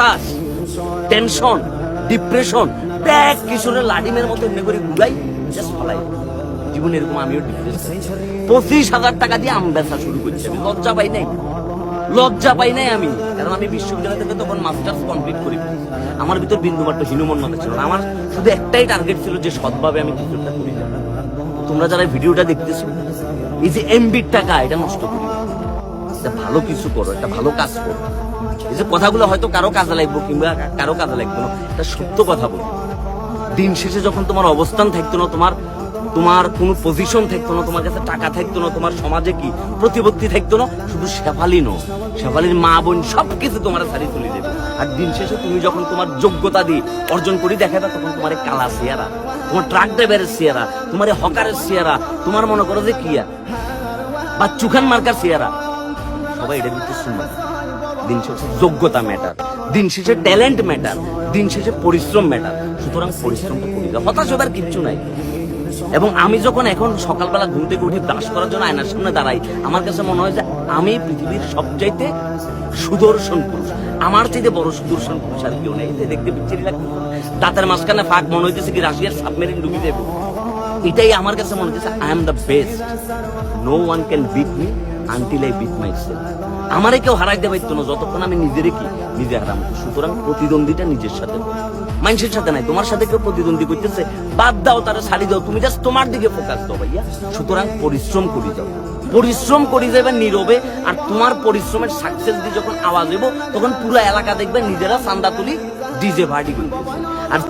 হতাশ, tension, depression, bag কিশোরের লাডিমের মতো এমনি করে ঘুরাই জাস্ট ফলাই জীবনে। এরকম আমিও ডিপ্রেশন। 25,000 টাকা দিয়ে আম বেচা শুরু করছি। আমি লজ্জা পাই নাই আমি, কারণ আমি বিশ্ববিদ্যালয় থেকে তখন মাস্টার্স কমপ্লিট করি। আমার ভিতর বিন্দুমাত্র হীনমন্যতা ছিল না। আমার শুধু একটাই টার্গেট ছিল যে সৎভাবে আমি কিছুটা করি। তোমরা যারা ভিডিওটা দেখতেছো, এই যে এমবির টাকা এটা নষ্ট করি, একটা ভালো কিছু করো, একটা ভালো কাজ করো। এই যে কথাগুলো হয়তো কারো কাজে লাগবে কিংবা কারো কাজে লাগবে না, এটা সত্য কথা বলো। দিন শেষে যখন তোমার অবস্থান থাকতো না, তোমার কোনো পজিশন থাকতো না, তোমার কাছে টাকা থাকতো না, তোমার সমাজে কি প্রতিপত্তি থাকতো না, শুধু শেফালির মা বোন সবকিছু তোমার ছাড়ি চলে যাবে। আর দিন শেষে তুমি যখন তোমার যোগ্যতা দিয়ে অর্জন করে দেখাবে, তখন তোমার কালা চেহারা, তোমার ট্রাক ড্রাইভারের চেহারা, তোমার হকারের চেহারা, তোমার মনে করো যে কিয়া বা চুখান মার্কার চেহারা, সবাই এটা দিতে শুনবে। দিন শেষে যোগ্যতা ম্যাটার, দিন শেষে ট্যালেন্ট ম্যাটার, দিন শেষে পরিশ্রম ম্যাটার। সুতরাং পরিশ্রমটা করি, হতাশ হবার কিচ্ছু নাই। এবং আমি যখন এখন সকালবেলা ঘুম থেকে উঠি ব্রাশ করার জন্য আয়নার সামনে দাঁড়াই, আমার কাছে মনে হয় যে আমি পৃথিবীর সবচাইতে সুদর্শন পুরুষ। আমার চাইতে বড় সুদর্শন পুরুষ আর কেউ নেই। দেখতে বিচ্ছিরি লাগছে, দাঁতের মাঝখানে ফাঁক, মনে হইতেছে কি রাশিয়ার সাবমেরিন ডুবি দেব। এটাই আমার কাছে মনে হচ্ছে I am the best, no one can beat me until I beat myself. আমারে কেউ হারাইতে পারতো না যতক্ষণ আমি নিজে হারাম। সুতরাং প্রতিদ্বন্দ্বীটা নিজের সাথে, মানুষের সাথে নাই। তোমার সাথে কেউ প্রতিদ্বন্দ্বী করতেছে, বাদ দাও, তারা ছাড়ি দাও, তুমি জাস্ট তোমার দিকে ফোকাস দাও ভাইয়া। সুতরাং পরিশ্রম করি যাবে নীরবে। আর তোমার পরিশ্রমের সাকসেস দিয়ে যখন আওয়াজ দেবো, তখন পুরো এলাকা দেখবে নিজেরা চান্দা তুলি ডিজে পার্টি করতেছে।